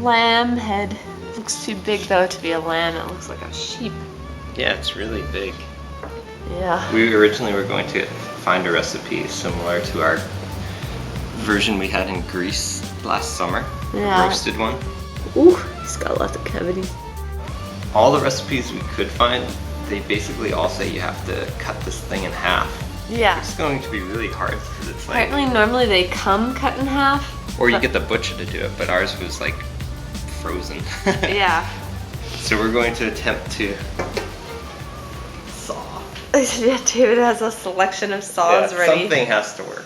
lamb head. Looks too big though to be a lamb. It looks like a sheep. Yeah, it's really big. Yeah. We originally were going to find a recipe similar to our version we had in Greece last summer. Yeah. The roasted one. Ooh, he's got lots of cavities. All the recipes we could find, they basically all say you have to cut this thing in half. Yeah. It's going to be really hard because it's like... Apparently normally they come cut in half. Or you get the butcher to do it, but ours was like frozen. Yeah. So we're going to attempt to saw. Yeah, David has a selection of saws ready. Something has to work.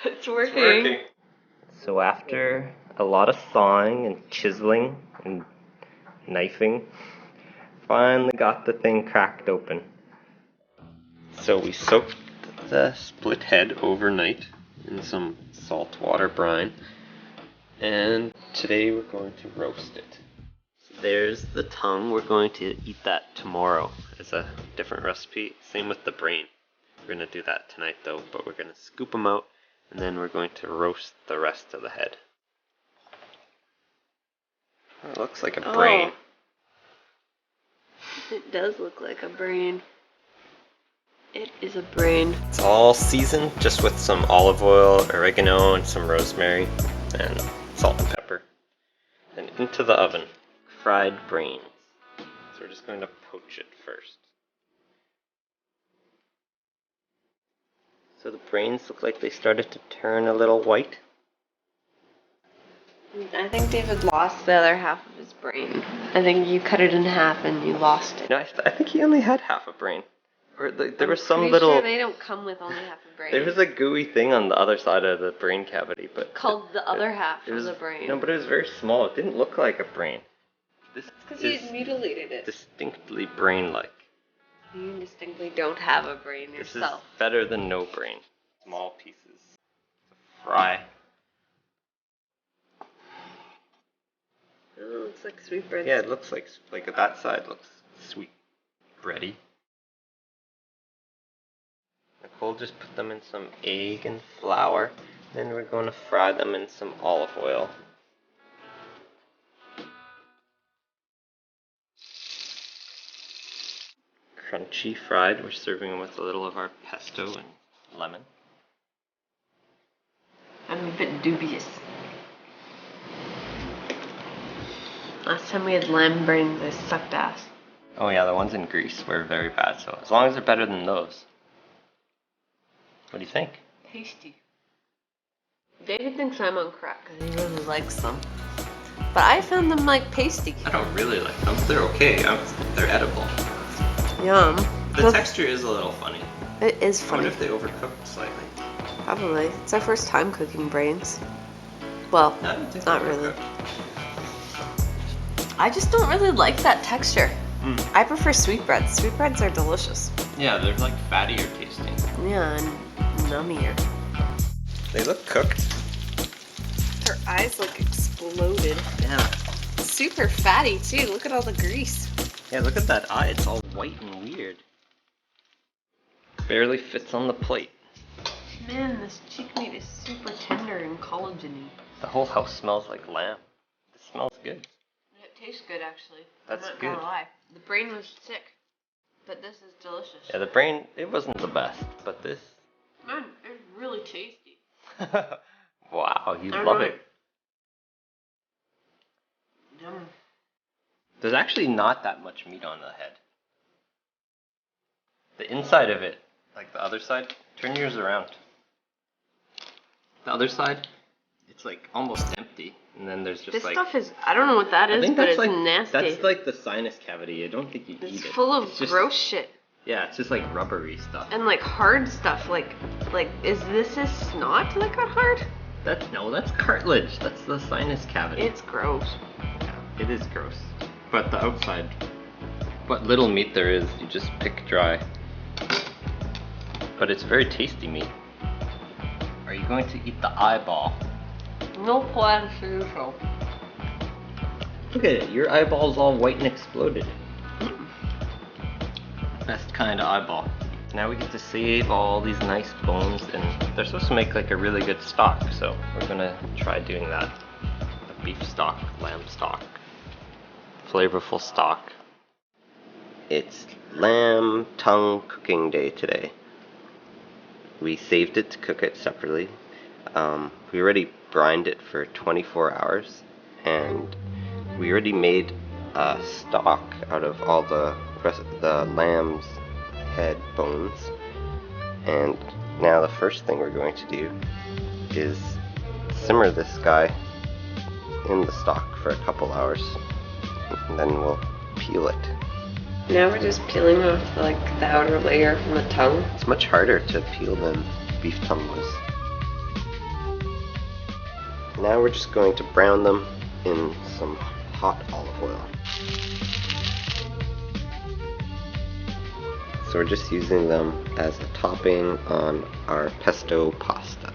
It's working. So after a lot of sawing and chiseling and knifing, finally got the thing cracked open. So we soaked the split head overnight in some saltwater brine, and today we're going to roast it. So there's the tongue. We're going to eat that tomorrow as a different recipe. Same with the brain. We're going to do that tonight though, but we're going to scoop them out and then we're going to roast the rest of the head. It looks like a brain. It does look like a brain. It is a brain. It's all seasoned just with some olive oil, oregano, and some rosemary, and salt and pepper. And into the oven. Fried brains. So we're just going to poach it first. So the brains look like they started to turn a little white. I think David lost the other half of his brain. I think you cut it in half and you lost it. No, I think he only had half a brain. Or there was some pretty little... Sure they don't come with only half a brain. There was a gooey thing on the other side of the brain cavity, but... Called the other half of the brain. No, but it was very small. It didn't look like a brain. This It's because you mutilated it. Distinctly brain-like. You distinctly don't have a brain yourself. This is better than no brain. Small pieces to fry. Oh, it looks like sweetbread. Yeah, it looks like that side looks sweet bready. Nicole just put them in some egg and flour. Then we're going to fry them in some olive oil. Crunchy fried. We're serving them with a little of our pesto and lemon. I'm a bit dubious. Last time we had lamb brains, they sucked ass. Oh yeah, the ones in Greece were very bad, so as long as they're better than those. What do you think? Tasty. David thinks I'm on crack because he really likes them. But I found them like pasty. I don't really like them. They're okay. They're edible. Yum. The texture is a little funny. It is I funny. wonder if they overcooked slightly. Probably. It's our first time cooking brains. Well, I don't think not they really. overcooked. I just don't really like that texture. I prefer sweetbreads. Sweetbreads are delicious. Yeah, they're like fattier tasting. Yeah, and nummier. They look cooked. Her eyes look exploded. Yeah. Super fatty too. Look at all the grease. Yeah, look at that eye. It's all white and weird. Barely fits on the plate. Man, this cheek meat is super tender and collagen-y. The whole house smells like lamb. It smells good. It tastes good, actually. That's I'm not good. gonna lie. The brain was sick, but this is delicious. Yeah, the brain, it wasn't the best, but this... Man, it's really tasty. Wow, you love it. Yum. There's actually not that much meat on the head. The inside of it, like the other side, turn yours around. The other side, it's like almost empty, and then there's just This like... stuff is, I don't know what that I is, think but that's it's like, nasty. that's like the sinus cavity. I don't think you eat it. It's full of It's just, gross shit. Yeah, it's just like rubbery stuff. And like hard stuff, like is this his snot that got hard? That's cartilage. That's the sinus cavity. It's gross. It is gross. But the outside, what little meat there is, you just pick dry. But it's very tasty meat. Are you going to eat the eyeball? No plans to do so. Look at it, your eyeball's all white and exploded. Best kind of eyeball. Now we get to save all these nice bones, and they're supposed to make like a really good stock, so we're gonna try doing that. A beef stock, lamb stock, flavorful stock. It's lamb tongue cooking day today. We saved it to cook it separately. We already brined it for 24 hours, and we already made a stock out of all the rest of the lamb's head bones. And now the first thing we're going to do is simmer this guy in the stock for a couple hours, and then we'll peel it. Now we're just peeling off like the outer layer from the tongue. It's much harder to peel than beef tongue was. Now we're just going to brown them in some hot olive oil. So we're just using them as a topping on our pesto pasta.